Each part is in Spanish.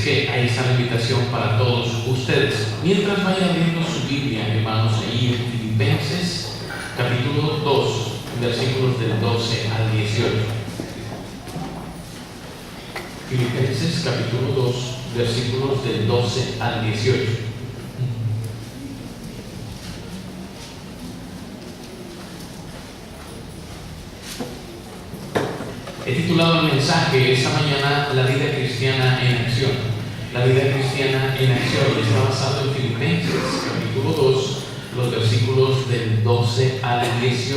que ahí está la invitación para todos ustedes. Mientras vayan abriendo su Biblia, hermanos, ahí en Filipenses, capítulo 2, versículos del 12 al 18. Filipenses, capítulo 2, versículos del 12 al 18. He titulado el mensaje esta mañana La vida cristiana en acción. La vida cristiana en acción está basado en Filipenses, capítulo 2, los versículos del 12 al 18.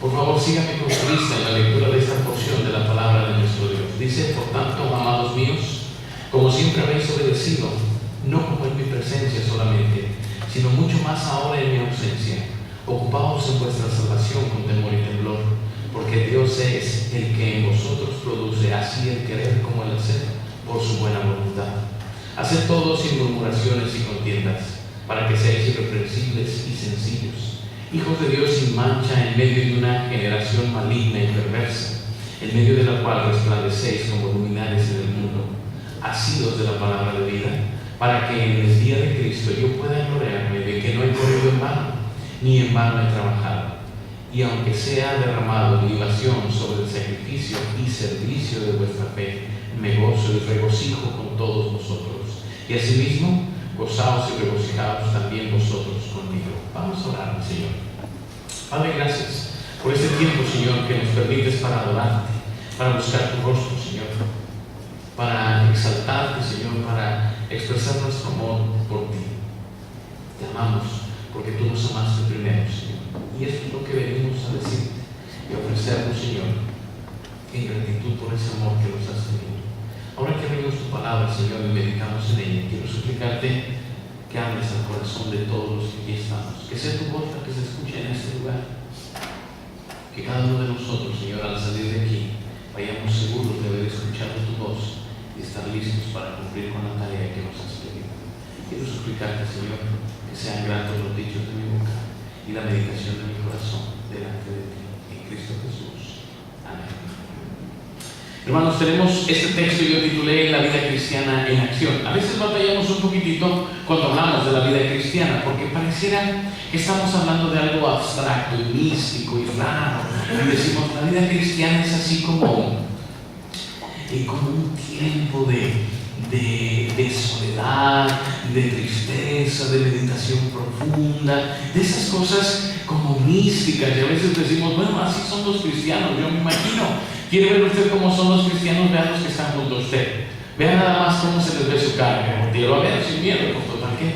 Por favor, síganme con su vista en la lectura de esta porción de la palabra de nuestro Dios. Dice: por tanto, amados míos, como siempre habéis obedecido, no como en mi presencia solamente, sino mucho más ahora en mi ausencia, ocupaos en vuestra salvación con temor y temblor, porque Dios es el que en vosotros produce así el querer como el hacer por su buena voluntad. Haced todo sin murmuraciones y contiendas, para que seáis irreprensibles y sencillos, hijos de Dios sin mancha en medio de una generación maligna y perversa, en medio de la cual resplandecéis como luminares en el mundo, asidos de la palabra de vida, para que en el día de Cristo yo pueda gloriarme de que no he corrido en vano, ni en vano he trabajado. Y aunque sea derramado libación sobre el sacrificio y servicio de vuestra fe, me gozo y regocijo con todos vosotros. Y asimismo, gozaos y regocijaos también vosotros conmigo. Vamos a orar al Señor. Padre, gracias por este tiempo, Señor, que nos permites para adorarte, para buscar tu rostro, Señor, para exaltarte, Señor, para expresar nuestro amor por ti. Te amamos porque tú nos amaste primero, Señor. Y esto es lo que venimos a decirte y ofrecernos, Señor, en gratitud por ese amor que nos has tenido. Ahora que abrimos tu palabra, Señor, y meditamos en ella, quiero suplicarte que hables al corazón de todos los que aquí estamos, que sea tu voz la que se escuche en este lugar, que cada uno de nosotros, Señor, al salir de aquí, vayamos seguros de haber escuchado tu voz y estar listos para cumplir con la tarea que nos has pedido. Quiero suplicarte, Señor, que sean gratos los dichos de mi boca y la meditación de mi corazón delante de ti, en Cristo Jesús. Amén. Hermanos, tenemos este texto, yo titulé La vida cristiana en acción. A veces batallamos un poquitito cuando hablamos de la vida cristiana, porque pareciera que estamos hablando de algo abstracto y místico y raro. Y decimos, la vida cristiana es así como un tiempo de soledad, de tristeza, de meditación profunda, de esas cosas como místicas. Y a veces decimos, bueno, así son los cristianos, yo me imagino. ¿Quiere ver usted cómo son los cristianos? Vean los que están junto a usted. Vean nada más cómo se les ve su cara. Quiero a ver sin miedo, con total que.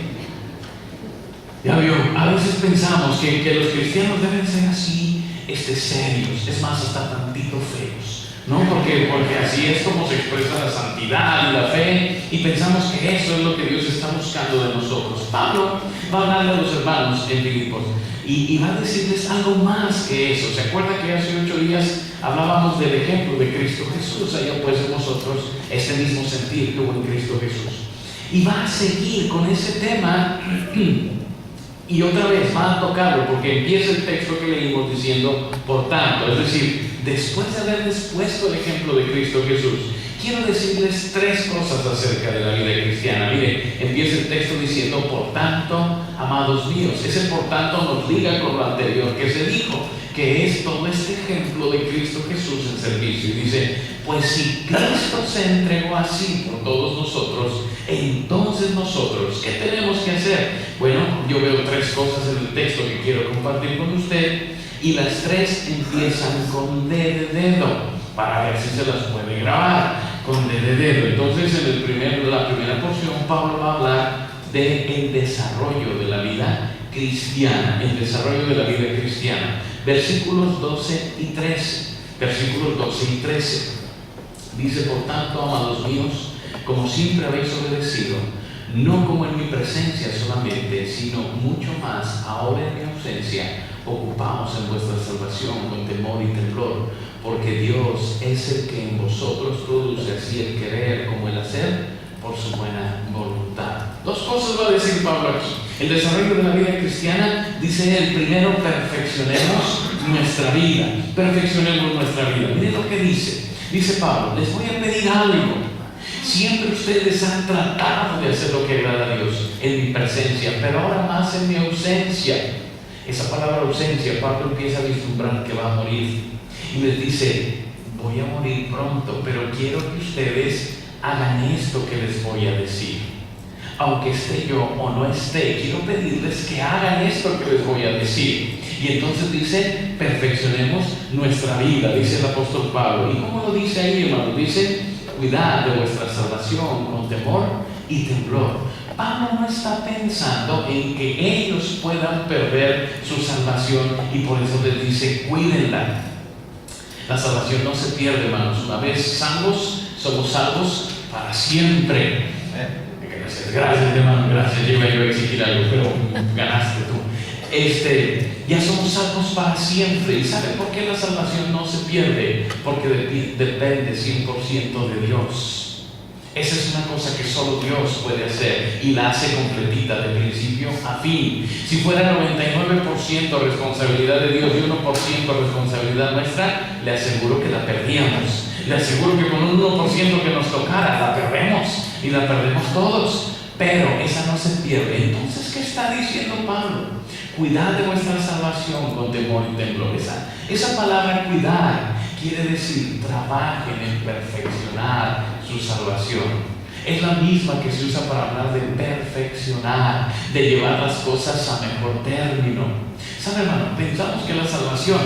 Ya vio, a veces pensamos que los cristianos deben ser así, serios, es más, hasta tantito feos. ¿No? Porque así es como se expresa la santidad y la fe, y pensamos que eso es lo que Dios está buscando de nosotros. Pablo va a hablarle a los hermanos en Filipos y va a decirles algo más que eso. ¿Se acuerda que hace 8 días hablábamos del ejemplo de Cristo Jesús? Allá pues en nosotros este mismo sentir que hubo en Cristo Jesús. Y va a seguir con ese tema y otra vez va a tocarlo, porque empieza el texto que leímos diciendo, por tanto, es decir, después de haberles puesto el ejemplo de Cristo Jesús, quiero decirles 3 cosas acerca de la vida cristiana. Mire, empieza el texto diciendo, por tanto, amados míos. Ese por tanto nos liga con lo anterior que se dijo, que es todo este ejemplo de Cristo Jesús en servicio. Y dice, pues si Cristo se entregó así por todos nosotros, entonces nosotros, ¿qué tenemos que hacer? Bueno, yo veo 3 cosas en el texto que quiero compartir con usted. Y las 3 empiezan con D de dedo, para ver si se las puede grabar, con D de dedo. Entonces, en la primera porción, Pablo va a hablar del desarrollo de la vida cristiana, el desarrollo de la vida cristiana. Versículos 12 y 13. Versículos 12 y 13. Dice, por tanto, amados míos, como siempre habéis obedecido, no como en mi presencia solamente, sino mucho más ahora en mi ausencia, ocupaos en vuestra salvación con temor y temblor, porque Dios es el que en vosotros produce así el querer como el hacer por su buena voluntad. 2 cosas va a decir Pablo aquí. El desarrollo de la vida cristiana, dice él, primero perfeccionemos nuestra vida. Perfeccionemos nuestra vida. Miren lo que dice. Dice Pablo, les voy a pedir algo. Siempre ustedes han tratado de hacer lo que agrada a Dios en mi presencia, pero ahora más en mi ausencia. Esa palabra ausencia, Pablo empieza a vislumbrar que va a morir y les dice: voy a morir pronto, pero quiero que ustedes hagan esto que les voy a decir. Aunque esté yo o no esté, quiero pedirles que hagan esto que les voy a decir. Y entonces dice: perfeccionemos nuestra vida, dice el apóstol Pablo. ¿Y cómo lo dice ahí, hermano? Dice: cuidad de vuestra salvación con temor y temblor. Pablo no está pensando en que ellos puedan perder su salvación, y por eso les dice: cuídenla. La salvación no se pierde, hermanos. Una vez salvos, somos salvos para siempre. Gracias, hermano, gracias. Yo iba a exigir algo, pero ganaste tú. Ya somos salvos para siempre. ¿Y saben por qué la salvación no se pierde? Porque depende 100% de Dios. Esa es una cosa que solo Dios puede hacer, y la hace completita de principio a fin. Si fuera 99% responsabilidad de Dios y 1% responsabilidad nuestra, le aseguro que la perdíamos. Le aseguro que con un 1% que nos tocara, la perdemos, y la perdemos todos. Pero esa no se pierde. Entonces, ¿qué está diciendo Pablo? Cuidad de vuestra salvación con temor y temblor. Esa palabra cuidar quiere decir trabajen en perfeccionar su salvación. Es la misma que se usa para hablar de perfeccionar, de llevar las cosas a mejor término. ¿Sabe, hermano? Pensamos que la salvación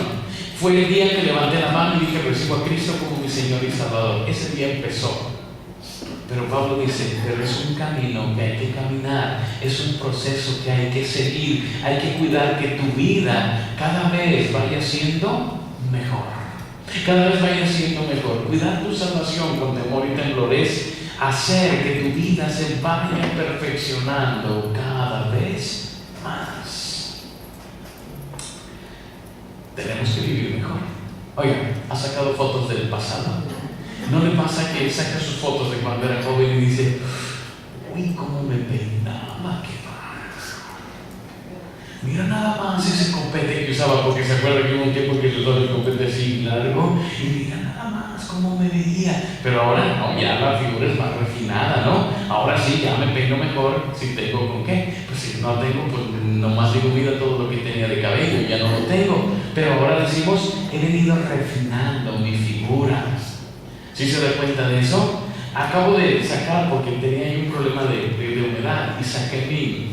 fue el día que levanté la mano y dije: recibo a Cristo como mi Señor y Salvador. Ese día empezó. Pero Pablo dice: pero es un camino que hay que caminar, es un proceso que hay que seguir, hay que cuidar que tu vida cada vez vaya siendo mejor, cada vez vaya siendo mejor. Cuidar tu salvación con temor y temblor es hacer que tu vida se vaya perfeccionando cada vez más. Tenemos que vivir mejor. Oiga, ¿ha sacado fotos del pasado? ¿No le pasa que saca sus fotos de cuando era joven y dice: uy, cómo me peinaba, qué pasa? Mira nada más ese copete que usaba, porque se acuerda que hubo un tiempo que se usaba el copete así largo, y mira nada más cómo me veía. Pero ahora no, ya la figura es más refinada, ¿no? Ahora sí, ya me peino mejor, si tengo con qué. Pues si no tengo, pues nomás digo: mira todo lo que tenía de cabello, ya no lo tengo. Pero ahora decimos: he venido refinando mi figura. ¿Sí se da cuenta de eso? Acabo de sacar, porque tenía ahí un problema de humedad, y saqué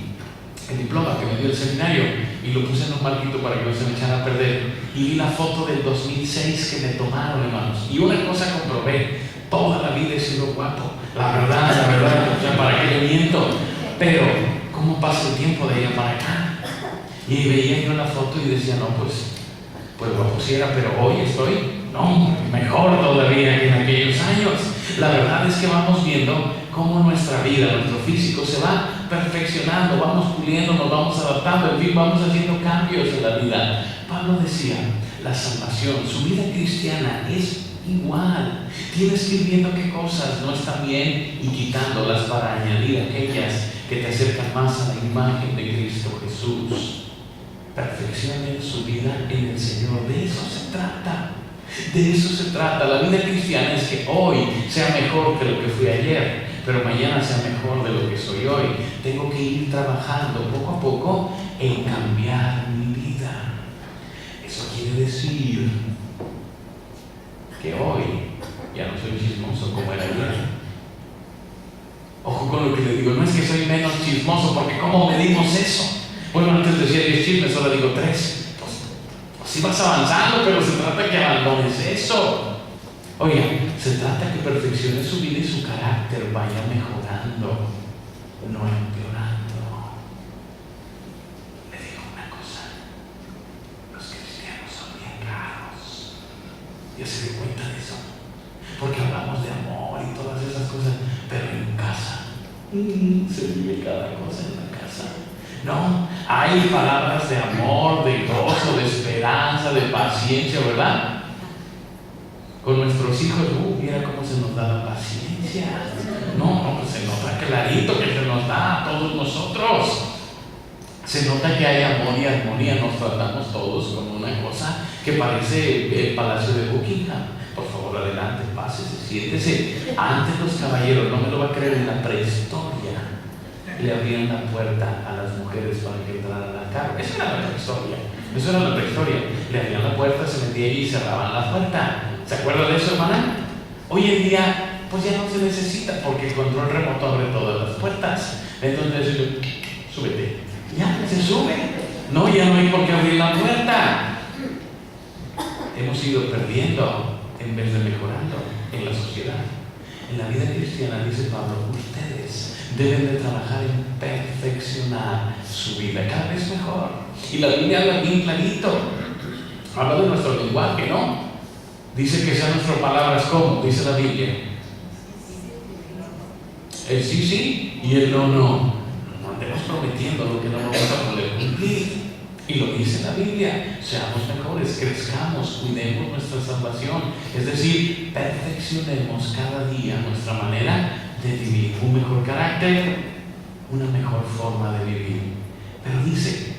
el diploma que me dio el seminario y lo puse en un marquito para que no se me echara a perder, y vi la foto del 2006 que me tomaron, hermanos, y una cosa comprobé: toda la vida he sido guapo, la verdad, o sea, ¿para qué le miento? Pero ¿cómo pasa el tiempo de allá para acá? Y veía yo la foto y decía: no, pues guapo sí era, pero hoy estoy mejor todavía que en aquellos años. La verdad es que vamos viendo cómo nuestra vida, nuestro físico se va perfeccionando, vamos puliendo, nos vamos adaptando, en fin, vamos haciendo cambios en la vida. Pablo decía: la salvación, su vida cristiana es igual. Tienes que ir viendo qué cosas no están bien y quitándolas para añadir aquellas que te acercan más a la imagen de Cristo Jesús. Perfeccionen su vida en el Señor. De eso se trata. De eso se trata. La vida cristiana es que hoy sea mejor que lo que fui ayer, pero mañana sea mejor de lo que soy hoy. Tengo que ir trabajando poco a poco en cambiar mi vida. Eso quiere decir que hoy ya no soy chismoso como era ayer. Ojo con lo que le digo: no es que soy menos chismoso, porque ¿cómo medimos eso? Bueno, antes decía 10 chismes, ahora digo 3. Sí vas avanzando, pero se trata que abandones eso. Oiga, se trata que perfeccione su vida y su carácter vaya mejorando, no empeorando. Le digo una cosa: los cristianos son bien raros. ¿Ya se dio cuenta de eso? Porque hablamos de amor y todas esas cosas, pero en casa se vive cada cosa en la casa. No, hay palabras de amor, de gozo, de esperanza, de paciencia, ¿verdad? Con nuestros hijos, mira cómo se nos da la paciencia. No, pues se nota clarito que se nos da a todos nosotros. Se nota que hay amor y armonía. Nos tratamos todos con una cosa que parece el Palacio de Buckingham. Por favor, adelante. adelante, pásese, siéntese. Antes los caballeros, no me lo va a creer, en la prehistoria le abrían la puerta a las mujeres para que entraran al carro. Eso era la prehistoria. Eso era la prehistoria. Le abrían la puerta, se metían y cerraban la puerta. ¿Se acuerda de eso, hermana? Hoy en día, pues ya no se necesita porque el control remoto abre todas las puertas. Entonces, súbete. Ya, se sube. No, ya no hay por qué abrir la puerta. Hemos ido perdiendo en vez de mejorando en la sociedad. En la vida cristiana, dice Pablo, ustedes deben de trabajar en perfeccionar su vida cada vez mejor. Y la Biblia habla bien clarito. Habla de nuestro lenguaje, ¿no? Dice que sean nuestras palabras como, dice la Biblia. El sí, sí y el no, no. No andemos prometiendo lo que no vamos a poder cumplir. Y lo dice la Biblia, seamos mejores, crezcamos, cuidemos nuestra salvación. Es decir, perfeccionemos cada día nuestra manera de vivir, un mejor carácter, una mejor forma de vivir. Pero dice,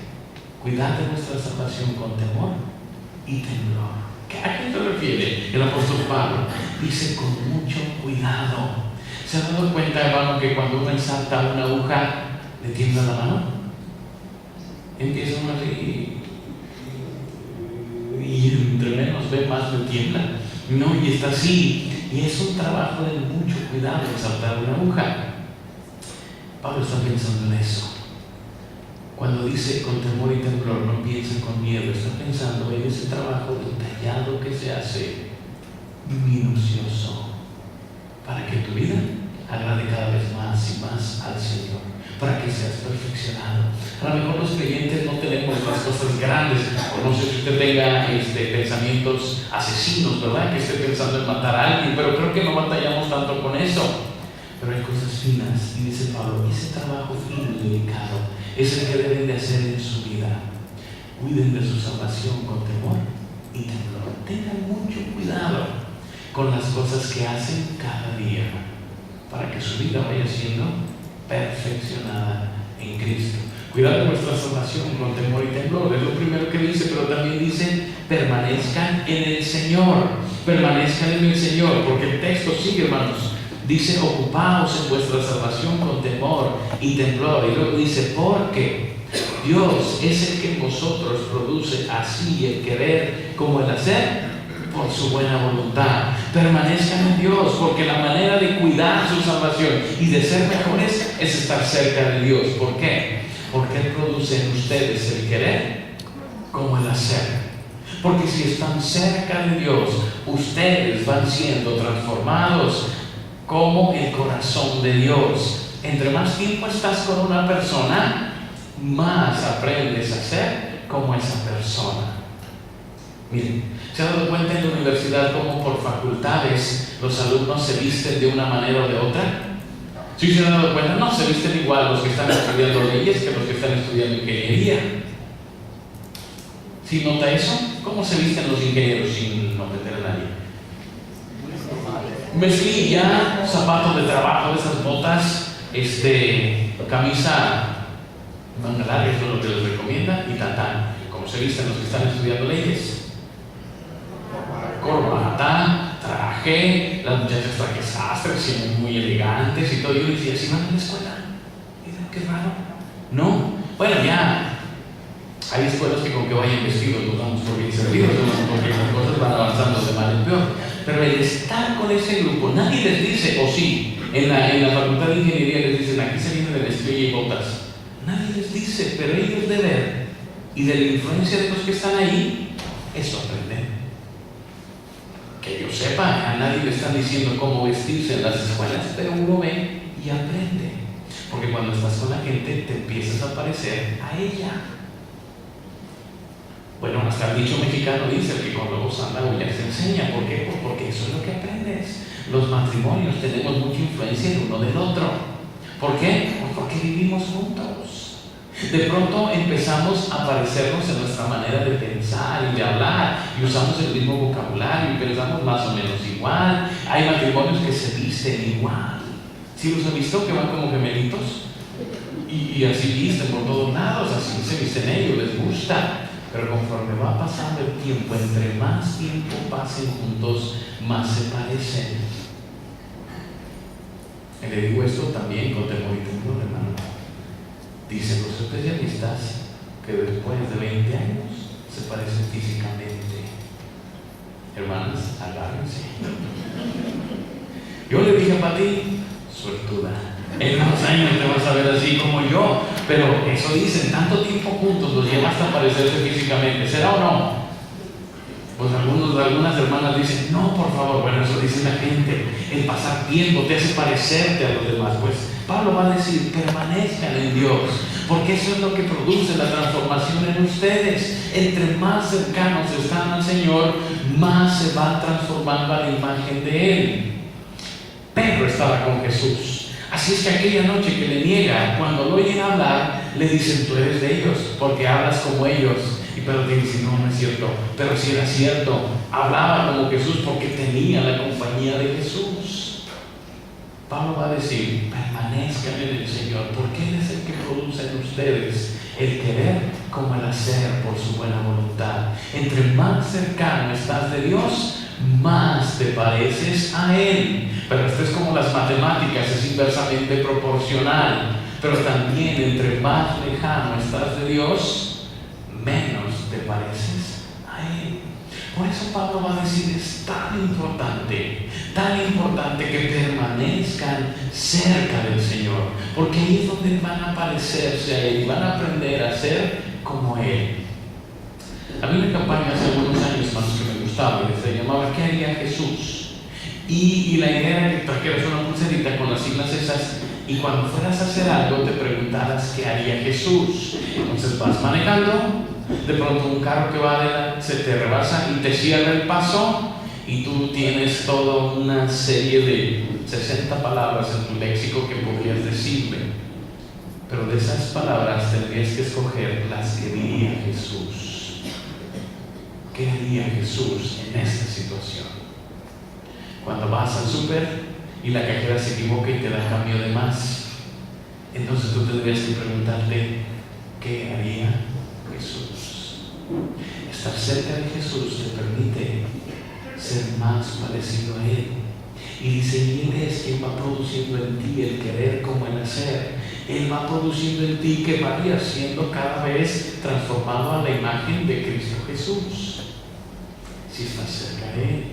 cuidad de nuestra salvación con temor y temblor. ¿A qué se refiere el apóstol Pablo? Dice, con mucho cuidado. ¿Se ha dado cuenta, hermano, que cuando uno ensarta una aguja, le tiembla la mano? Empieza uno así y entre menos ve, más le tiembla. No, y está así. Y es un trabajo de mucho cuidado ensartar una aguja. Pablo está pensando en eso. Cuando dice con temor y temblor, no piensa con miedo, está pensando en ese trabajo detallado que se hace, minucioso, para que tu vida agrade cada vez más y más al Señor, para que seas perfeccionado. A lo mejor los creyentes no tenemos las cosas grandes, o no sé si usted tenga pensamientos asesinos, ¿verdad? Que esté pensando en matar a alguien, pero creo que no batallamos tanto con eso. Pero hay cosas finas, y dice Pablo, ese trabajo fino y delicado es el que deben de hacer en su vida. Cuiden de su salvación con temor y temblor. Tengan mucho cuidado con las cosas que hacen cada día, para que su vida vaya siendo perfeccionada en Cristo. Cuidar de nuestra salvación con temor y temblor, es lo primero que dice, pero también dice, permanezcan en el Señor, permanezcan en el Señor, porque el texto sigue, hermanos, dice, ocupaos en vuestra salvación con temor y temblor, y luego dice, porque Dios es el que en vosotros produce así el querer como el hacer, por su buena voluntad. Permanezcan en Dios, porque la manera de cuidar su salvación y de ser mejores es estar cerca de Dios. ¿Por qué? Porque Él produce en ustedes el querer como el hacer. Porque si están cerca de Dios, ustedes van siendo transformados como el corazón de Dios. Entre más tiempo estás con una persona, más aprendes a ser como esa persona. Miren, ¿se ha dado cuenta en la universidad cómo por facultades los alumnos se visten de una manera o de otra? ¿Sí se han dado cuenta? No, se visten igual los que están estudiando leyes que los que están estudiando ingeniería. ¿Sí nota eso? ¿Cómo se visten los ingenieros sin ofender a nadie? Mezclilla, zapatos de trabajo, esas botas, camisa manga larga, eso es lo que les recomienda, y tatán. ¿Cómo se visten los que están estudiando leyes? Corbata, traje, las muchachas trajes sastres, siendo muy elegantes y todo. Yo decía, ¿sí van a la escuela? Y digo, qué raro. No, bueno, ya hay escuelas que con que vayan vestidos nos damos por bien servidos, porque las cosas van avanzando de mal en peor. Pero el estar con ese grupo, nadie les dice, o sí, en la facultad de ingeniería les dicen, aquí se viene de mezclilla y botas. Nadie les dice, pero ellos de ver y de la influencia de los que están ahí, eso aprenden. Que yo sepa, a nadie le están diciendo cómo vestirse en las escuelas, pero uno ve y aprende. Porque cuando estás con la gente, te empiezas a parecer a ella. Bueno, hasta el dicho mexicano dice, el que con lobos anda, ya se enseña. ¿Por qué? Pues porque eso es lo que aprendes. Los matrimonios tenemos mucha influencia el uno del otro. ¿Por qué? Pues porque vivimos juntos. De pronto empezamos a parecernos en nuestra manera de pensar y de hablar, y usamos el mismo vocabulario y pensamos más o menos igual. Hay matrimonios que se visten igual. ¿Sí los han visto? Que van como gemelitos y así visten por todos lados, así se visten ellos, les gusta. Pero conforme va pasando el tiempo, entre más tiempo pasen juntos, más se parecen. Y le digo esto también con temor y temblor, hermano. Dicen los especialistas que después de 20 años se parecen físicamente. Hermanas, agárrense. Yo le dije a Pati, suertuda, en unos años te vas a ver así como yo. Pero eso dicen, tanto tiempo juntos los lleva hasta parecerse físicamente. ¿Será o no? Pues algunas hermanas dicen, no, por favor. Bueno, eso dice la gente. El pasar tiempo te hace parecerte a los demás. Pues Pablo va a decir, permanezcan en Dios, porque eso es lo que produce la transformación en ustedes. Entre más cercanos están al Señor, más se van transformando a la imagen de Él. Pedro estaba con Jesús. Así es que aquella noche que le niega, cuando lo oyen hablar, le dicen, tú eres de ellos, porque hablas como ellos. Y Pedro te dice, no, no es cierto. Pero si era cierto, hablaba como Jesús porque tenía la compañía de Jesús. Pablo va a decir, permanezcan en el Señor, porque Él es el que produce en ustedes el querer como el hacer por su buena voluntad. Entre más cercano estás de Dios, más te pareces a Él. Pero esto es como las matemáticas, es inversamente proporcional. Pero también entre más lejano estás de Dios, menos te pareces a Él. Por eso Pablo va a decir, es tan importante que permanezcan cerca del Señor, porque ahí es donde van a parecerse a Él y van a aprender a ser como Él. Había una campaña hace algunos años, hermanos, que me gustaba, y se llamaba ¿Qué haría Jesús? Y la idea era que trajeras una pulserita con las siglas esas, y cuando fueras a hacer algo te preguntaras ¿qué haría Jesús? Entonces vas manejando, de pronto un carro que va adelante se te rebasa y te cierra el paso, y tú tienes toda una serie de 60 palabras en tu léxico que podrías decirle. Pero de esas palabras tendrías que escoger las que diría Jesús. ¿Qué haría Jesús en esta situación? Cuando vas al súper y la cajera se equivoca y te da cambio de más, entonces tú tendrías que preguntarte, ¿qué haría Jesús? Estar cerca de Jesús te permite ser más parecido a Él. Y dice, y Él es quien va produciendo en ti el querer como el hacer. Él va produciendo en ti que vayas siendo cada vez transformado a la imagen de Cristo Jesús. Si estás cerca de Él.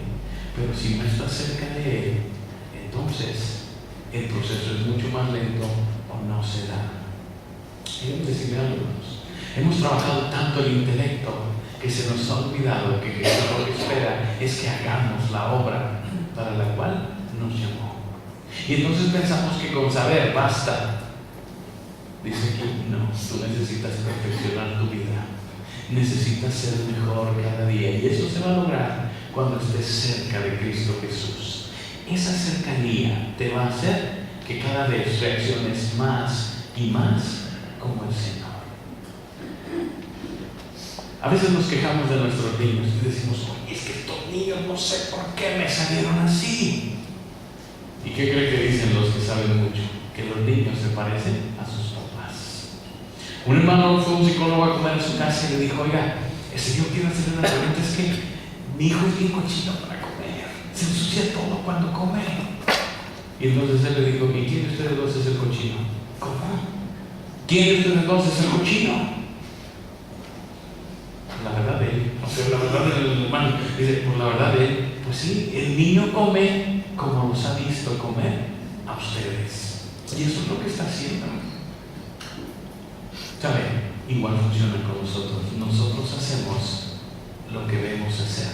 Pero si no estás cerca de Él, entonces el proceso es mucho más lento o no se da. Queremos decirle algo, hermanos. Hemos trabajado tanto el intelecto que se nos ha olvidado que Jesús lo que espera es que hagamos la obra para la cual nos llamó. Y entonces pensamos que con saber basta. Dice que no, tú necesitas perfeccionar tu vida. Necesitas ser mejor cada día. Y eso se va a lograr cuando estés cerca de Cristo Jesús. Esa cercanía te va a hacer que cada vez reacciones más y más como el Señor. A veces nos quejamos de nuestros niños y decimos, oye, es que estos niños no sé por qué me salieron así. ¿Y qué cree que dicen los que saben mucho? Que los niños se parecen a sus papás. Un hermano fue un psicólogo a comer en su casa y le dijo, oiga, el Señor quiere hacerle una pregunta, es que mi hijo es bien cochino para comer, se ensucia todo cuando come. Y entonces él le dijo, ¿y quién de ustedes dos es el cochino? ¿Cómo? ¿Quién de ustedes dos es el cochino? La verdad de él, o sea, la verdad del hermano, dice, pues la verdad de él, pues sí, el niño come como los ha visto comer a ustedes. Y eso es lo que está haciendo. ¿Saben? Igual funciona con nosotros. Nosotros hacemos lo que debemos hacer.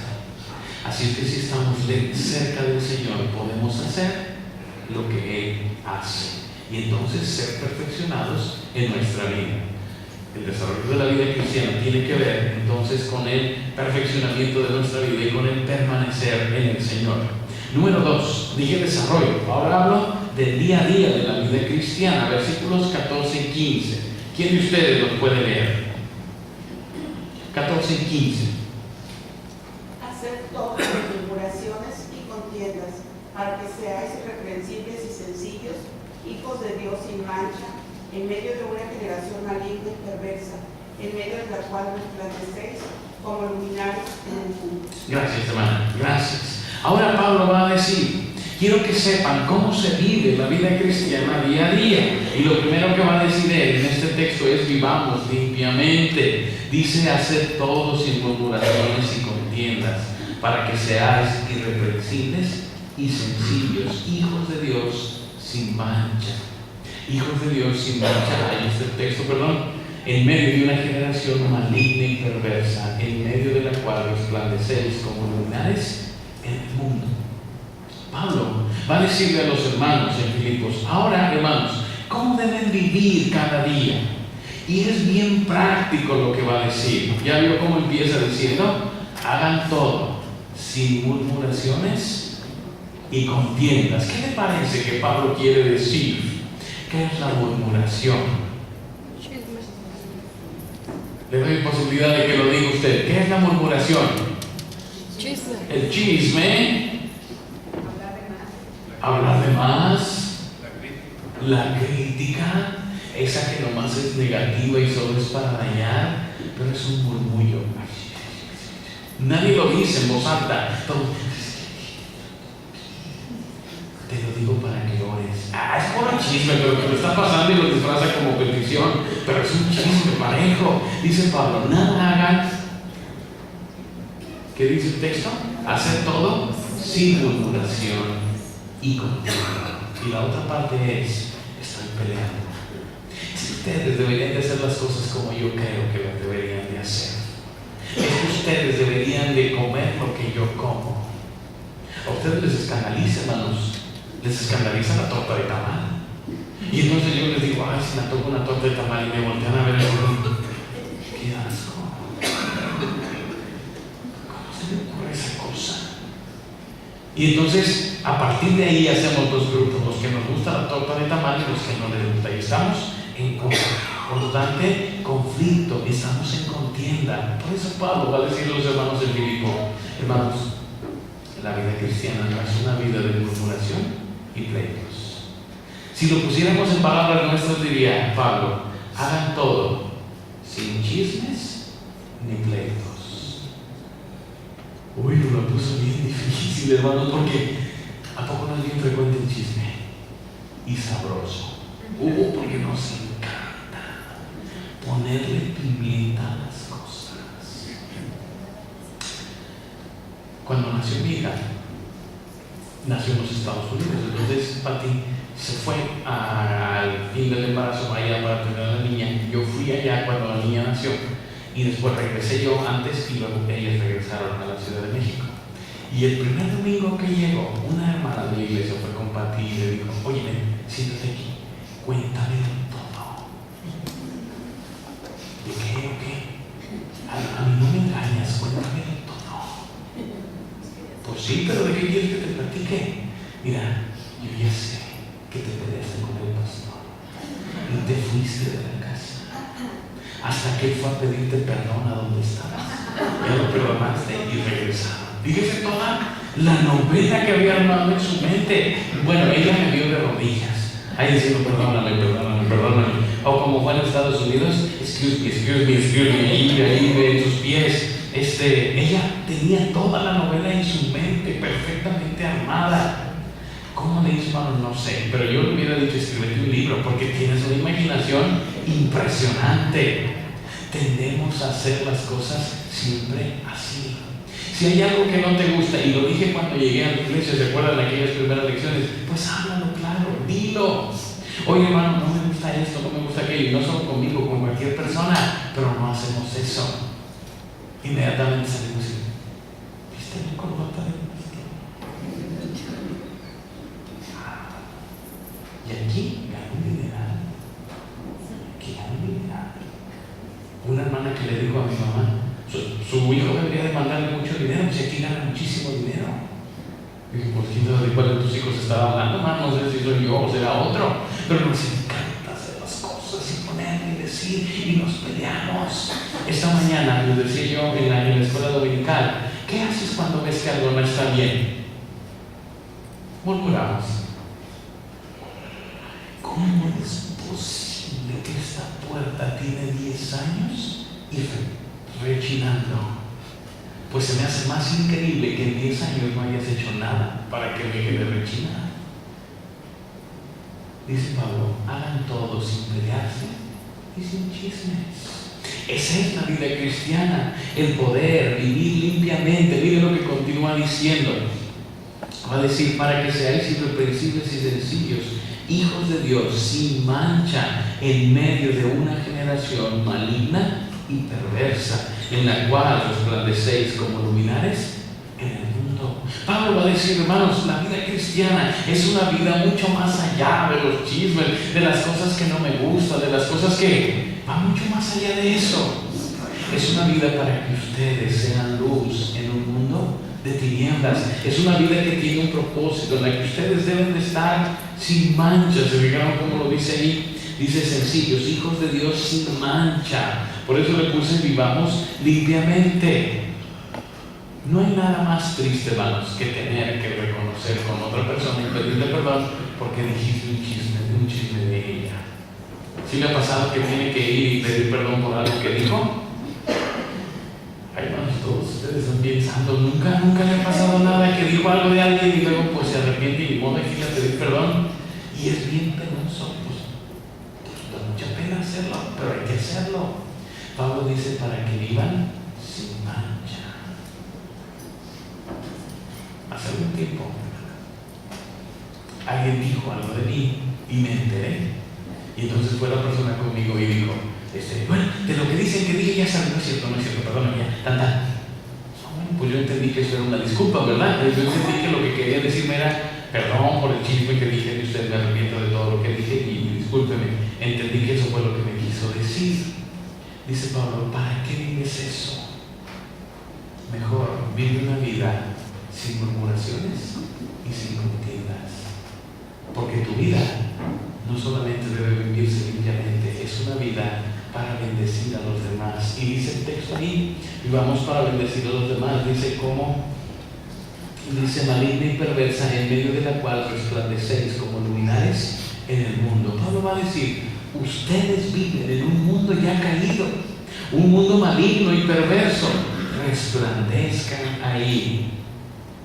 Así es que si estamos cerca del Señor, podemos hacer lo que Él hace. Y entonces ser perfeccionados en nuestra vida. El desarrollo de la vida cristiana tiene que ver entonces con el perfeccionamiento de nuestra vida y con el permanecer en el Señor. Número 2, dije desarrollo. Ahora hablo del día a día de la vida cristiana, versículos 14 y 15. ¿Quién de ustedes los puede leer? 14 y 15. Hacer todo con murmuraciones y contiendas, para que seáis irreprensibles y sencillos, hijos de Dios sin mancha, en medio de una generación maligna y perversa, en medio de la cual resplandecéis como luminares en el mundo. Gracias, hermana. Gracias. Ahora Pablo va a decir, quiero que sepan cómo se vive la vida cristiana día a día. Y lo primero que va a decir él en este texto es vivamos limpiamente. Dice hacer todo sin murmuraciones y contiendas, para que seáis irreprensibles y sencillos, hijos de Dios sin mancha. Hijos de Dios sin mancha, en este texto, en medio de una generación maligna y perversa, en medio de la cual resplandecéis como luminares en el mundo. Pablo va a decirle a los hermanos en Filipos, ahora hermanos, ¿cómo deben vivir cada día? Y es bien práctico lo que va a decir. Ya vio cómo empieza diciendo, hagan todo sin murmuraciones y contiendas. ¿Qué le parece que Pablo quiere decir? ¿Qué es la murmuración? Le doy posibilidad de que lo diga usted. ¿Qué es la murmuración? Chisme. El chisme. Hablar de más. La crítica. Esa que nomás es negativa y solo es para dañar, pero es un murmullo. Nadie lo dice en voz alta. Te lo digo para que ores. Es puro chisme, pero que lo está pasando y lo disfraza como petición. Pero es un chisme parejo. Dice Pablo, nada hagan. ¿Qué dice el texto? Hacer todo sin murmuración y contienda. Y la otra parte es, estoy peleando. Ustedes deberían de hacer las cosas como yo creo que las deberían de hacer. Es que ustedes deberían de comer lo que yo como. A ustedes les escandaliza, hermanos. Les escandaliza la torta de tamal. Y entonces yo les digo, ay, si me toco una torta de tamal y me voltean a ver el mundo. ¡Qué asco! ¿Cómo se me ocurre esa cosa? Y entonces, a partir de ahí hacemos dos grupos, los que nos gusta la torta de tamal y los que no les gusta. Y estamos en constante conflicto, estamos en contienda. Por eso Pablo va a decir a los hermanos de Filipo, hermanos, la vida cristiana no es una vida de murmuración y pleitos. Si lo pusiéramos en palabras nuestras, diría Pablo, hagan todo sin chismes ni pleitos. Uy, lo puso bien difícil, hermanos, porque ¿a poco no es bien frecuente el chisme? Y sabroso. Porque nos encanta ponerle pimienta a las cosas. Cuando nació mi hija, nació en los Estados Unidos. Entonces Pati se fue al fin del embarazo allá para tener a la niña. Yo fui allá cuando la niña nació y después regresé yo antes y luego ellas regresaron a la Ciudad de México. Y el primer domingo que llegó, una hermana de la iglesia fue con Pati y le dijo, oye, ven, siéntate aquí, cuéntame todo. ¿De qué? A mí no me engañas, cuéntame todo. Pues sí, pero ¿de qué quieres que te platique? Mira, yo ya sé que te peleaste con el pastor y te fuiste de la casa hasta que él fue a pedirte perdón a donde estabas. Ya lo perdonaste y regresaron. Fíjese toda la novela que había armado en su mente. Bueno, ella me vio de rodillas, ahí diciendo perdóname. O como fue en Estados Unidos, excuse me, y ahí de sus pies. Ella tenía toda la novela en su mente, perfectamente armada. ¿Cómo le hizo, hermano? No sé, pero yo le hubiera dicho, escríbete un libro, porque tienes una imaginación impresionante. Tendemos a hacer las cosas siempre así. Si hay algo que no te gusta, y lo dije cuando llegué a la iglesia, ¿se acuerdan de aquellas primeras lecciones? Pues háblalo claro, dilo. Oye, hermano, no me gusta esto, no me gusta aquello, y no solo conmigo, con cualquier persona, pero no hacemos eso. Inmediatamente salimos y ¿viste la corbata de pastor? Y aquí ganó un dineral. Una hermana que le dijo a mi mamá, su hijo debería de mandarle mucho dinero, pues aquí gana muchísimo dinero. Dije, pues quién sabe de cuál de tus hijos estaba hablando, hermano, no sé si soy yo o será otro, pero nos encanta hacer las cosas y poner y decir y nos peleamos. Esta mañana les decía yo en la escuela dominical, ¿qué haces cuando ves que algo no está bien? Murmuramos. ¿Cómo es posible que esta puerta tiene 10 años y rechinando. Pues se me hace más increíble que en 10 años no hayas hecho nada para que deje de rechinar. Dice Pablo, hagan todo sin pelearse y sin chismes. Esa es la vida cristiana, el poder vivir limpiamente. Mire lo que continúa diciendo. Va a decir, para que seáis irreprensibles y sencillos, hijos de Dios, sin mancha, en medio de una generación maligna y perversa, en la cual resplandecéis como luminares en el mundo. Pablo va a decir, hermanos, la vida cristiana es una vida mucho más allá de los chismes, de las cosas que no me gustan, de las cosas que van mucho más allá de eso. Es una vida para que ustedes sean luz en un mundo de tinieblas. Es una vida que tiene un propósito, en la que ustedes deben de estar sin mancha. ¿Se fijaron cómo lo dice ahí? Dice sencillos, hijos de Dios sin mancha. Por eso le puse vivamos limpiamente. No hay nada más triste, hermanos, que tener que reconocer con otra persona y pedirle perdón porque dijiste un chisme de ella. ¿Sí le ha pasado que tiene que ir y pedir perdón por algo que dijo? Ay, hermanos, todos ustedes están pensando, nunca le ha pasado nada que dijo algo de alguien y luego pues se arrepiente y modo de ir a pedir perdón. Y es bien penoso, pues da mucha pena hacerlo, pero hay que hacerlo. Pablo dice para que vivan sin mancha. Hace algún tiempo alguien dijo algo de mí y me enteré. Y entonces fue la persona conmigo y dijo, bueno, de lo que dicen que dije ya saben, no es cierto, perdóname ya, tanta. Bueno, pues yo entendí que eso era una disculpa, ¿verdad? Yo entendí que lo que quería decirme era, perdón por el chisme que dije de usted, me arrepiento de todo lo que dije y discúlpeme. Entendí que eso fue lo que me quiso decir. Dice Pablo, ¿para qué vives eso? Mejor vive una vida sin murmuraciones y sin contiendas. Porque tu vida no solamente debe vivirse limpiamente, es una vida para bendecir a los demás. Y dice el texto ahí, vivamos para bendecir a los demás. Dice cómo, dice maligna y perversa, en medio de la cual resplandecéis como luminares en el mundo. Pablo va a decir, ustedes viven en un mundo ya caído, un mundo maligno y perverso. Resplandezcan ahí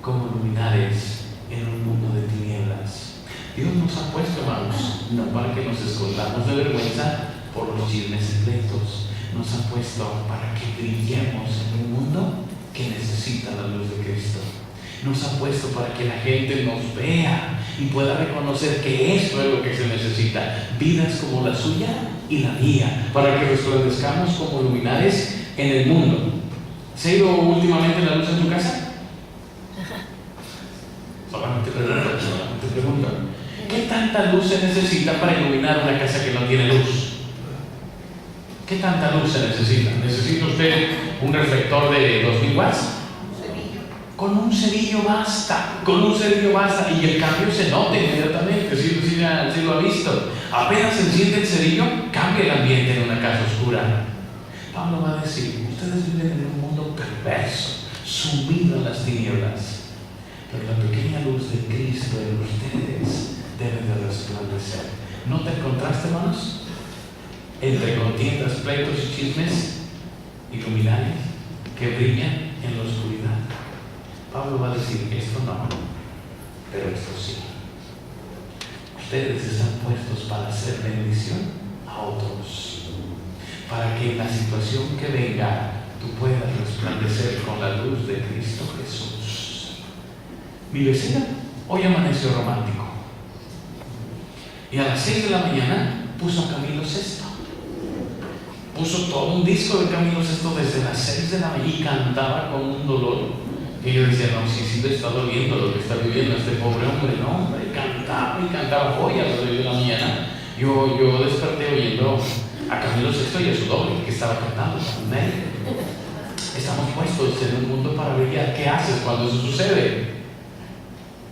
como luminares en un mundo de tinieblas. Dios nos ha puesto, hermanos, no para que nos escondamos de vergüenza por los chismes y pleitos. Nos ha puesto para que brillemos en un mundo que necesita la luz de Cristo. Nos ha puesto para que la gente nos vea y pueda reconocer que esto es lo que se necesita. Vidas como la suya y la mía, para que resplandezcamos como luminares en el mundo. ¿Se ha ido últimamente la luz en tu casa? Solamente pregunto. ¿Qué tanta luz se necesita para iluminar una casa que no tiene luz? ¿Qué tanta luz se necesita? ¿Necesita usted un reflector de 2000 watts? Con un cerillo basta, y el cambio se nota inmediatamente. Si lo ha visto, apenas se enciende el cerillo, cambia el ambiente en una casa oscura. Pablo va a decir, ustedes viven en un mundo perverso, sumido en las tinieblas, pero la pequeña luz de Cristo en ustedes debe de resplandecer. ¿Nota el contraste, hermanos? Entre contiendas, pleitos y chismes y luminares que brillan en la oscuridad. Pablo va a decir, esto no, pero esto sí. Ustedes están puestos para hacer bendición a otros, para que en la situación que venga tú puedas resplandecer con la luz de Cristo Jesús. Mi vecina hoy amaneció romántico y a las 6 de la mañana puso a Camilo VI. Puso todo un disco de Camilo VI desde las 6 de la mañana y cantaba con un dolor. Y yo decía, no, si le está doliendo lo que está viviendo este pobre hombre, no, hombre, cantaba hoy a las 6 de la mañana. Yo desperté oyendo a Camilo VI y a su doble que estaba cantando con él. Estamos puestos en un mundo para brillar. ¿Qué haces cuando eso sucede?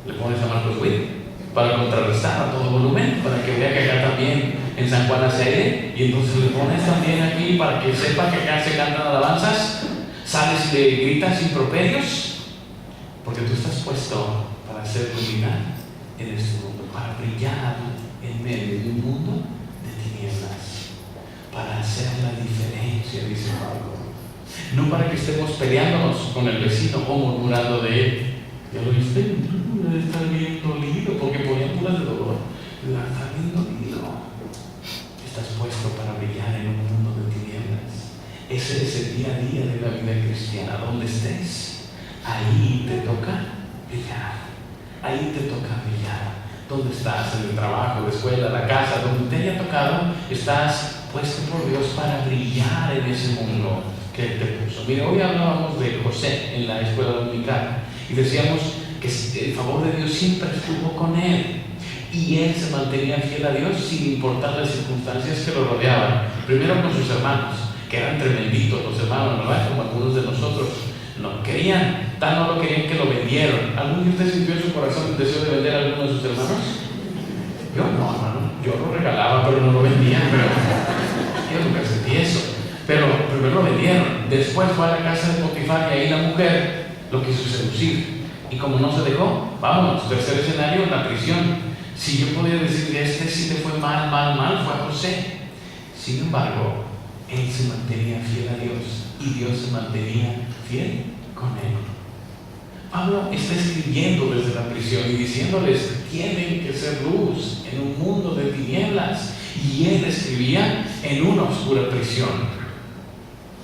Le pones a Marcos Witt para contrarrestar a todo volumen, para que vea que acá también en San Juan hace aire, y entonces le pones también aquí para que sepa que acá se cantan alabanzas, sales y le gritas improperios, porque tú estás puesto para ser luminar en este mundo, para brillar en medio de un mundo de tinieblas, para hacer la diferencia justicia, dice Pablo. No para que estemos peleándonos con el vecino o murmurando de él. Ya lo viste, está bien dolido, porque ponía puras de dolor. Está bien dolido. Estás puesto para brillar en un mundo de tinieblas. Ese es el día a día de la vida cristiana. Donde estés, ahí te toca brillar. Ahí te toca brillar. ¿Dónde estás? En el trabajo, la escuela, la casa, donde te haya tocado, estás puesto por Dios para brillar en ese mundo que Él te puso. Mira, hoy hablábamos de José en la escuela dominical y decíamos que el favor de Dios siempre estuvo con él y él se mantenía fiel a Dios sin importar las circunstancias que lo rodeaban. Primero con sus hermanos, que eran tremenditos los hermanos, ¿verdad? Como algunos de nosotros. No querían, tan no lo querían que lo vendieron. ¿Algún de ustedes sintió en su corazón el deseo de vender a alguno de sus hermanos? Yo no, hermano. Yo lo regalaba, pero no lo vendía. Yo nunca sentí eso. Pero primero lo vendieron. Después fue a la casa de Potifar y ahí la mujer lo quiso seducir. Y como no se dejó, vámonos, tercer escenario, la prisión. Si yo podía decir que sí le fue mal, fue a José. Sin embargo, él se mantenía fiel a Dios y Dios se mantenía fiel con él. Pablo está escribiendo desde la prisión y diciéndoles que tienen que ser luz en un mundo de tinieblas, y él escribía en una oscura prisión.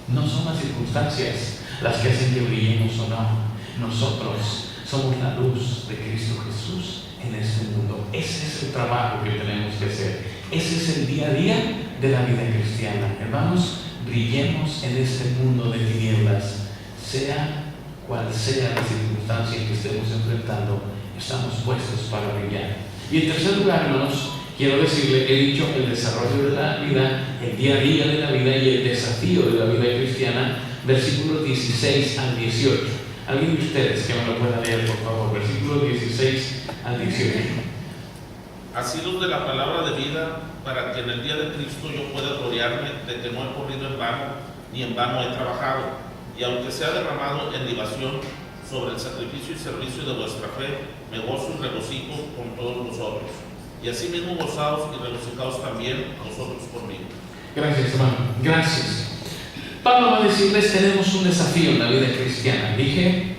No son las circunstancias las que hacen que brillemos o no. Nosotros somos la luz de Cristo Jesús en este mundo. Ese es el trabajo que tenemos que hacer. Ese es el día a día de la vida cristiana. Hermanos, brillemos en este mundo de tinieblas, sea cual sea la circunstancia que estemos enfrentando, estamos puestos para brillar. Y en tercer lugar, hermanos, quiero decirle, he dicho el desarrollo de la vida, el día a día de la vida y el desafío de la vida cristiana, versículos 16 al 18. ¿Alguien de ustedes que me lo pueda leer, por favor? Versículos 16 al 18. Asidos de la palabra de vida, para que en el día de Cristo yo pueda gloriarme de que no he corrido en vano, ni en vano he trabajado. Y aunque sea derramado en libación sobre el sacrificio y servicio de vuestra fe, me gozo y regocijo con todos vosotros. Y asimismo gozaos y regocijaos también vosotros conmigo. Gracias, hermano. Gracias. Pablo va a decirles, tenemos un desafío en la vida cristiana. Dije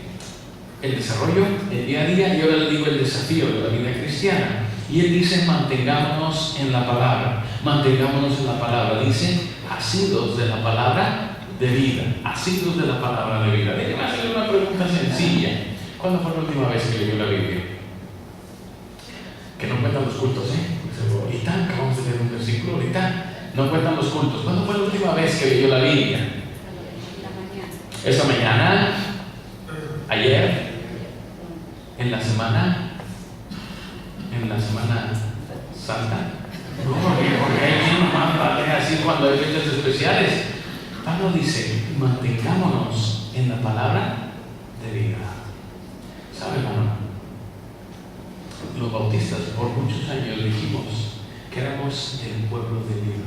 el desarrollo, el día a día, y ahora le digo el desafío de la vida cristiana. Y él dice, mantengámonos en la palabra. Mantengámonos en la palabra. Dice, asidos de la palabra de vida. Asidos de la palabra de vida. Déjenme hacerle una pregunta sencilla. ¿Cuándo fue la última vez que leyó la Biblia? Que no cuentan los cultos, Ahorita acabamos de leer un versículo, ahorita no cuentan los cultos. ¿Cuándo fue la última vez que leyó la Biblia? ¿Esta mañana? ¿Ayer? ¿En la semana? ¿En la Semana Santa? No, porque hay quien nomás vale así cuando hay fechas especiales. Pablo dice, mantengámonos en la palabra de vida. ¿Sabe, hermano? Los bautistas por muchos años dijimos que éramos el pueblo de Dios,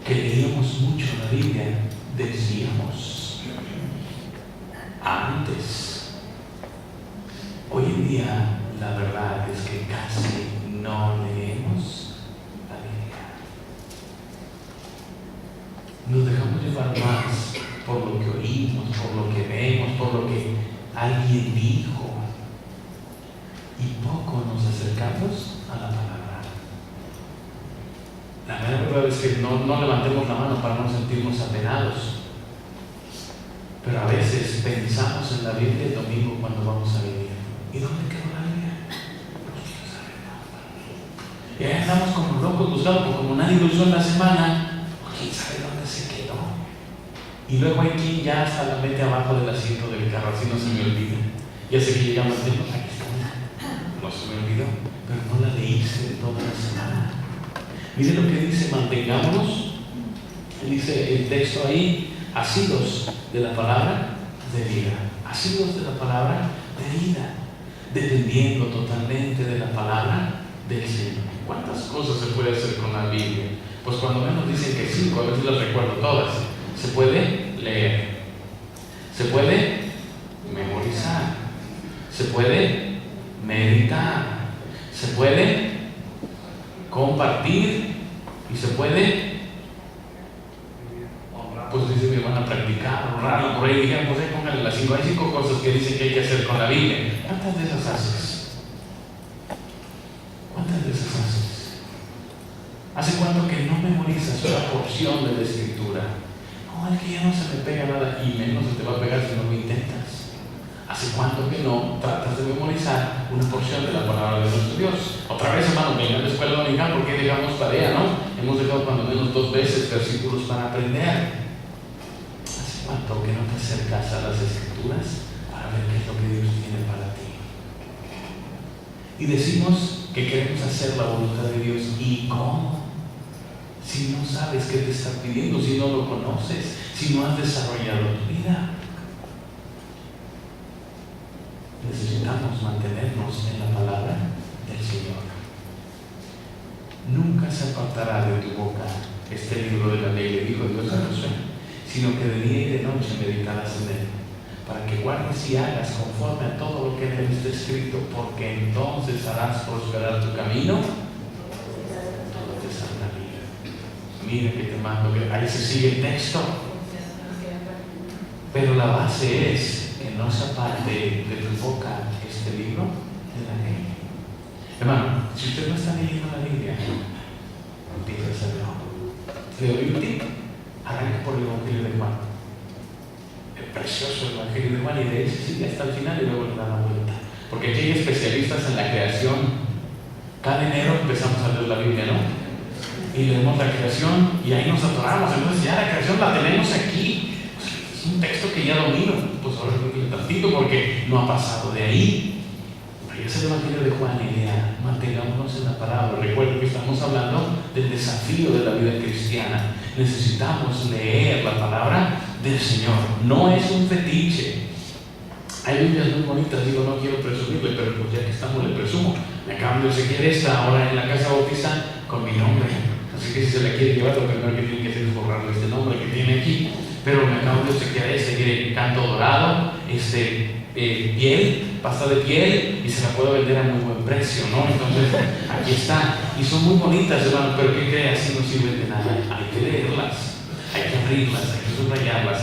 que leíamos mucho la Biblia, decíamos antes. Hoy en día la verdad es que casi no leemos la Biblia. Nos dejamos llevar más por lo que oímos, por lo que vemos, por lo que alguien dijo, y poco nos acercamos a la palabra. La verdad es que no levantemos la mano para no sentirnos apenados, pero a veces pensamos en la Biblia el domingo cuando vamos a vivir. ¿Y dónde quedó la Biblia? No sabemos. Y ahí andamos como locos buscando, porque como nadie lo usó en la semana, ¿quién sabe dónde se quedó? Y luego hay quien ya hasta la mete abajo del asiento del carro, así no se me olvida. Ya sé que llegamos a tiempo, aquí está. No se me olvidó, pero no la leíste toda la semana. Mire lo que dice, mantengámonos. Dice el texto ahí, asidos de la palabra de vida. Asidos de la palabra de vida. Dependiendo totalmente de la palabra del Señor. ¿Cuántas cosas se puede hacer con la Biblia? Pues cuando menos dicen que 5, a veces las recuerdo todas. Se puede leer, se puede memorizar, se puede meditar, se puede compartir y se puede pues dice mi hermana, practicar, orar, por ahí digan, pues ahí póngale las 5. Hay 5 cosas que dicen que hay que hacer con la Biblia. ¿Cuántas de esas haces? ¿Cuántas de esas haces? ¿Hace cuánto que no memorizas una porción de la Escritura? No, es que ya no se me pega nada, y menos se te va a pegar si no lo intentas. ¿Hace cuánto que no tratas de memorizar una porción de la palabra de nuestro Dios? Otra vez, hermano, vengan a la escuela dominical, ¿por qué dejamos tarea, no? Hemos dejado cuando menos 2 veces versículos para aprender. ¿Hace cuánto que no te acercas a las Escrituras para ver qué es lo que Dios tiene para ti? Y decimos que queremos hacer la voluntad de Dios. ¿Y cómo? Si no sabes qué te está pidiendo, si no lo conoces, si no has desarrollado tu vida. Necesitamos mantenernos en la palabra del Señor. Nunca se apartará de tu boca este libro de la ley, le dijo Dios a Josué, sino que de día y de noche meditarás en él, para que guardes y hagas conforme a todo lo que en él está escrito, porque entonces harás prosperar tu camino, todo te saldrá bien. Mira que te mando, que ahí se sigue el texto, pero la base es que no se aparte de tu boca este libro de la ley. Hermano, si usted no está leyendo la Biblia, empieza a hacerlo. Le doy un tip, arranque por el Evangelio de Juan. Es precioso el Evangelio de Juan, y de ese sigue hasta el final y luego le da la vuelta. Porque aquí hay especialistas en la creación. Cada enero empezamos a leer la Biblia, ¿no? Y leemos la creación y ahí nos atoramos. Entonces ya la creación la tenemos aquí. Es un texto que ya domino, pues ahora lo digo tantito porque no ha pasado de ahí. Pero es el Evangelio de Juan, idea, mantengámonos en la palabra. Recuerden que estamos hablando del desafío de la vida cristiana. Necesitamos leer la palabra del Señor. No es un fetiche. Hay Biblias muy bonitas, digo, no quiero presumirle, pero pues ya que estamos le presumo. Me acaban de obsequiar esta ahora en la casa bautista con mi nombre. Así que si se la quiere llevar, lo primero que tiene que hacer es borrarle este nombre que tiene aquí. Pero me acabo de obsequiar quiere canto dorado, piel, pasta de piel, y se la puedo vender a muy buen precio, ¿no? Entonces, aquí está. Y son muy bonitas, hermano, pero ¿qué crees? Así no sirven de nada. Hay que leerlas, hay que abrirlas, hay que subrayarlas,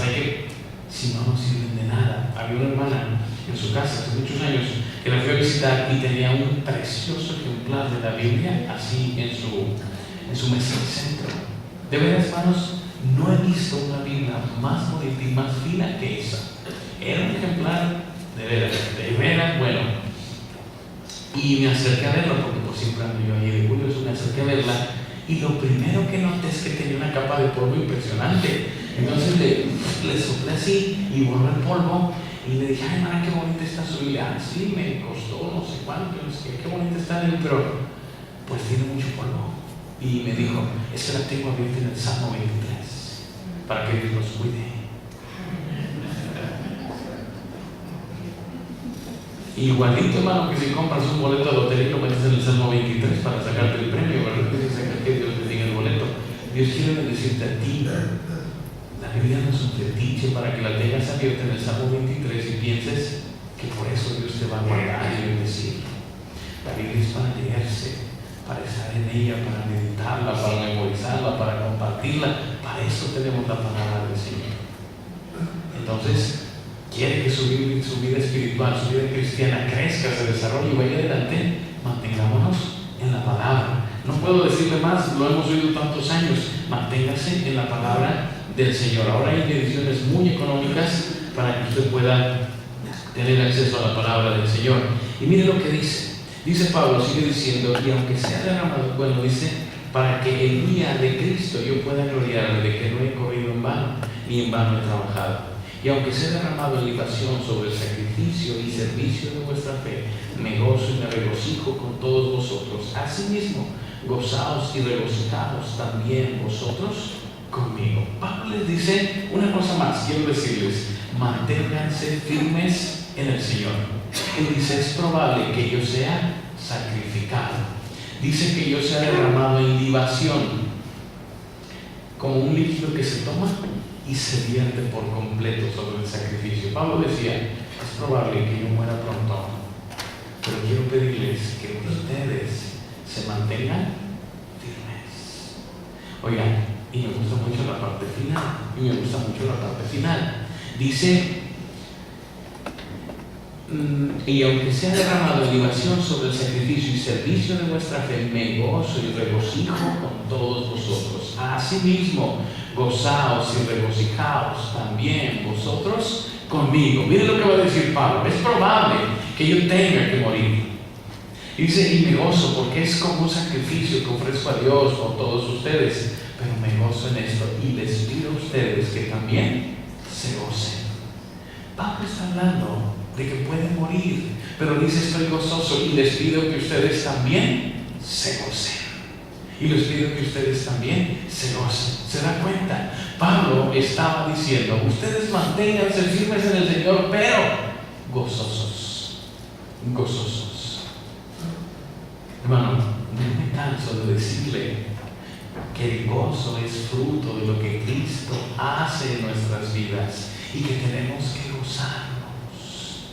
si no, no sirven de nada. Había una hermana en su casa hace muchos años que la fui a visitar y tenía un precioso ejemplar de la Biblia así en su mesa de centro. De veras, hermanos, no he visto una Biblia más bonita y más fina que esa. Era un ejemplar de veras bueno. Y me acerqué a verla, porque por siempre ando yo ahí de curioso, me acerqué a verla, y lo primero que noté es que tenía una capa de polvo impresionante. Entonces le soplé así y borré el polvo, y le dije, ay, hermana, qué bonita está su Biblia. Ah, sí, me costó no sé cuánto, no sé qué bonita está, pero pues tiene mucho polvo. Y me dijo, es que la tengo abierta en el Salmo 23, para que Dios nos cuide. Igualito, hermano, que si compras un boleto de lotería, lo metes en el Salmo 23 para sacarte el premio, ¿verdad? Que Dios te diga el boleto. Dios quiere bendecirte a ti. La Biblia no es un fetiche para que la tengas abierta en el Salmo 23 y pienses que por eso Dios te va a guardar y bendecir. La Biblia es para leerse, para estar en ella, para meditarla, para memorizarla, para compartirla. Para eso tenemos la palabra del Señor. Entonces, quiere que su vida espiritual, su vida cristiana crezca, se desarrolle y vaya adelante, mantengámonos en la palabra. No puedo decirle más, lo hemos oído tantos años. Manténgase en la palabra del Señor. Ahora hay ediciones muy económicas para que usted pueda tener acceso a la palabra del Señor. Y mire lo que dice. Dice Pablo, sigue diciendo, y aunque sea derramado, bueno, dice, para que el día de Cristo yo pueda gloriarme de que no he corrido en vano, ni en vano he trabajado. Y aunque sea derramado en libación sobre el sacrificio y servicio de vuestra fe, me gozo y me regocijo con todos vosotros. Asimismo, gozaos y regocijaos también vosotros conmigo. Pablo les dice una cosa más, quiero decirles, manténganse firmes en el Señor. Él dice, es probable que yo sea sacrificado. Dice que yo sea derramado en libación, como un líquido que se toma y se vierte por completo sobre el sacrificio. Pablo decía, es probable que yo muera pronto, pero quiero pedirles que ustedes se mantengan firmes. Oigan, Y me gusta mucho la parte final. Dice, y aunque sea derramado en libación sobre el sacrificio y servicio de vuestra fe, me gozo y regocijo con todos vosotros. Asimismo, gozaos y regocijaos también vosotros conmigo. Miren lo que va a decir Pablo. Es probable que yo tenga que morir. Dice, y me gozo porque es como un sacrificio que ofrezco a Dios por todos ustedes. Pero me gozo en esto y les pido a ustedes que también se gocen. Pablo está hablando de que puede morir, pero dice, estoy gozoso y les pido que ustedes también se gocen. Y les pido que ustedes también se gocen. ¿Se dan cuenta? Pablo estaba diciendo, ustedes manténganse firmes en el Señor, pero gozosos. Gozosos. Hermano, no me canso de decirle que el gozo es fruto de lo que Cristo hace en nuestras vidas y que tenemos que gozarnos,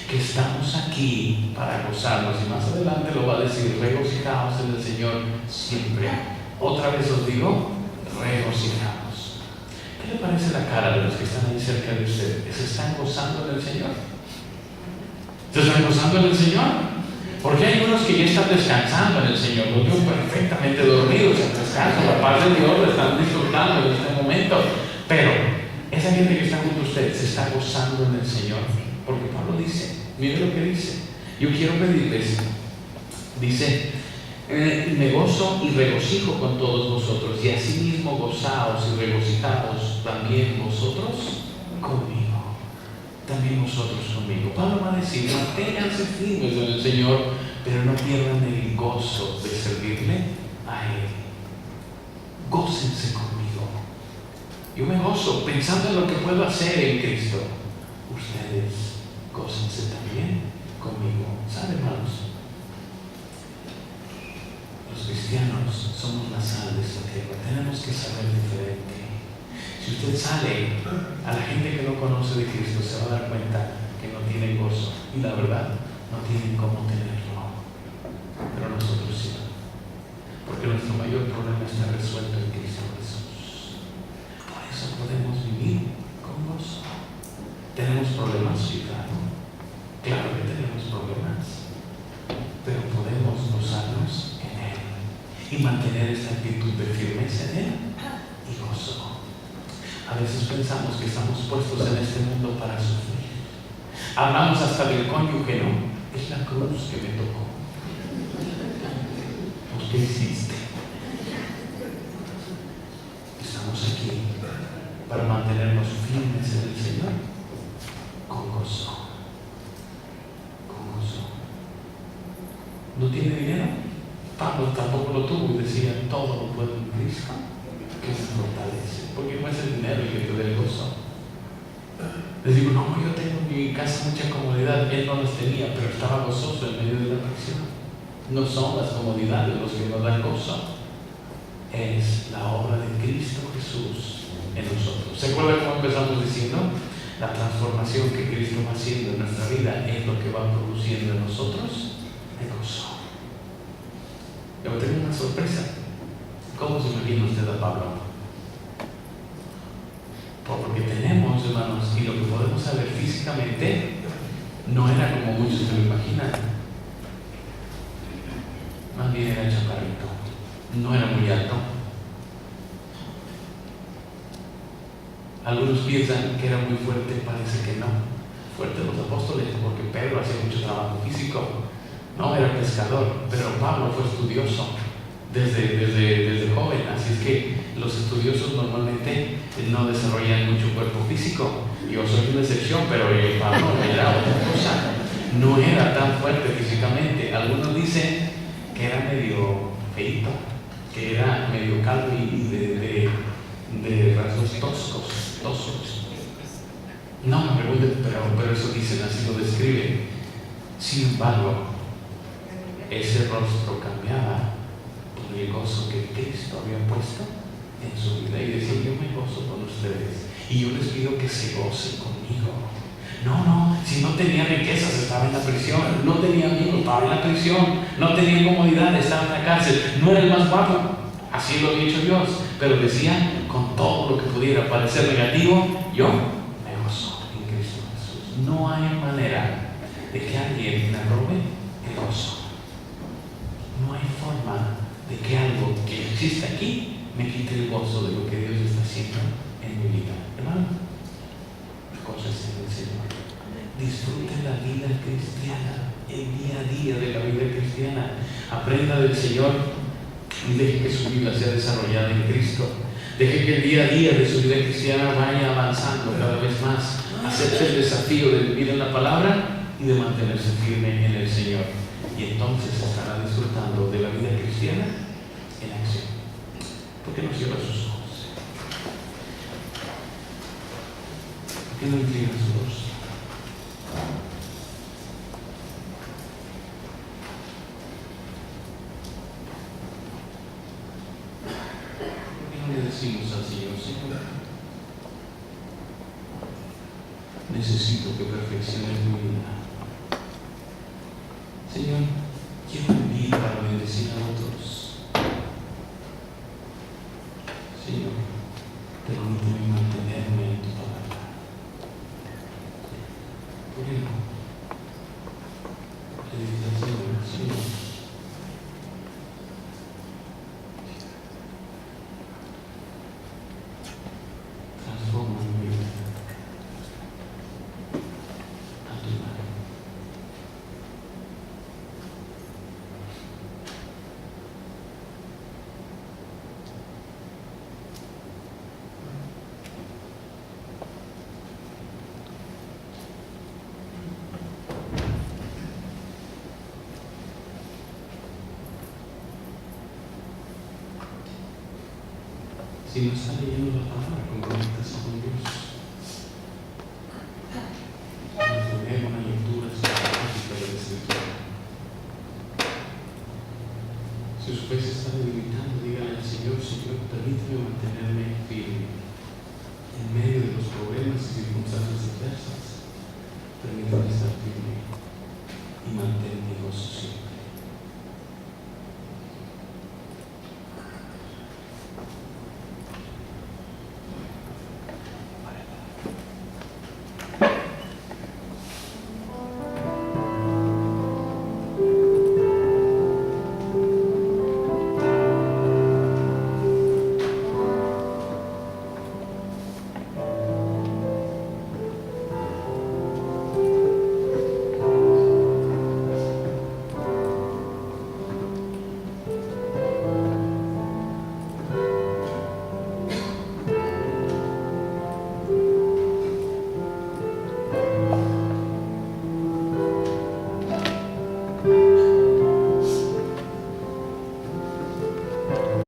que estamos aquí para gozarnos. Y más adelante lo va a decir, regocijaos en el Señor siempre. Otra vez os digo, regocijaos. ¿Qué le parece la cara de los que están ahí cerca de usted? ¿Se están gozando en el Señor? ¿Se están gozando en el Señor? Porque hay unos que ya están descansando en el Señor, los veo perfectamente dormidos en descanso, la paz de Dios lo están disfrutando en este momento. Pero esa gente que está junto a usted se está gozando en el Señor. Porque Pablo dice, mire lo que dice. Yo quiero pedirles, dice, me gozo y regocijo con todos vosotros, y asimismo gozaos y regocijaos también vosotros conmigo. También vosotros conmigo. Pablo va a decir, manténganse firmes en el Señor, pero no pierdan el gozo de servirle a Él. Gócense conmigo. Yo me gozo pensando en lo que puedo hacer en Cristo. Ustedes gócense también conmigo. ¿Saben, hermanos? Los cristianos somos la sal de esta tierra. Tenemos que saber diferente. Si usted sale a la gente que no conoce de Cristo, se va a dar cuenta que no tienen gozo. Y la verdad, no tienen cómo tenerlo. Pero nosotros sí. Porque nuestro mayor problema está resuelto en Cristo Jesús. Por eso podemos vivir con gozo. ¿Tenemos problemas? Sí, claro. Claro que tenemos problemas. Pero podemos gozarnos en Él. Y mantener esta actitud de firmeza en Él y gozo. A veces pensamos que estamos puestos en este mundo para sufrir. Hablamos hasta del cónyuge, ¿no? Es la cruz que me tocó. ¿Por qué hiciste? Estamos aquí para mantenernos firmes en el Señor con gozo. Con gozo. ¿No tiene dinero? Pablo tampoco lo tuvo y decía, todo lo puedo en Cristo que se fortalece. Porque no es el dinero el que te dé el gozo. Les digo, no, yo tengo en mi casa mucha comodidad. Él no las tenía, pero estaba gozoso en medio de la prisión. No son las comodidades los que nos dan gozo. Es la obra de Cristo Jesús en nosotros. ¿Se acuerdan cómo empezamos diciendo? La transformación que Cristo va haciendo en nuestra vida es lo que va produciendo en nosotros el gozo. Yo tengo una sorpresa. ¿Cómo se imagina usted a Pablo? Porque tenemos, hermanos, y lo que podemos saber físicamente no era como muchos se lo imaginan. Más bien era chaparrito. No era muy alto. Algunos piensan que era muy fuerte, parece que no. Fuerte los apóstoles, porque Pedro hacía mucho trabajo físico. No, era pescador, pero Pablo fue estudioso desde joven. Así es que los estudiosos normalmente no desarrollan mucho cuerpo físico. Yo soy una excepción, pero Pablo era otra cosa. No era tan fuerte físicamente. Algunos dicen que era medio feito, que era medio calvo y de rasgos toscos. No me pregunten, pero eso dicen, así lo describen. Sin embargo, ese rostro cambiaba por el gozo que Cristo había puesto en su vida. Y decía, yo me gozo con ustedes y yo les pido que se gocen conmigo. No, si no tenía riquezas estaba en la prisión, no tenía amigos, estaba en la prisión, no tenía comodidad, estaba en la cárcel, no era el más guapo. Así lo ha dicho Dios, pero decía con todo lo que pudiera parecer negativo, yo me gozo en Cristo Jesús. No hay manera de que alguien me robe el gozo. No hay forma de que algo que existe aquí me quite el gozo de lo que Dios está haciendo en mi vida. Hermano, gócese en el Señor. Disfrute la vida cristiana, el día a día de la vida cristiana. Aprenda del Señor y deje que su vida sea desarrollada en Cristo. Deje que el día a día de su vida cristiana vaya avanzando cada vez más. Acepte el desafío de vivir en la palabra y de mantenerse firme en el Señor. Y entonces estará disfrutando de la vida cristiana en acción. ¿Por qué no cierra sus ojos? ¿Por qué no inclina su rostro? ¿Por qué no le decimos al Señor, Señor, necesito que perfecciones mi vida? Señor, quiero vivir para bendecir a otros. Señor, permíteme mantenerme en tu palabra. ¿Por qué no? Le dices al Señor, Señor, transforma mi vida a tu imagen. Si no está leyendo la palabra, comprométase con Dios. Tener una lectura sistemática de la Escritura. Si usted se está dedicando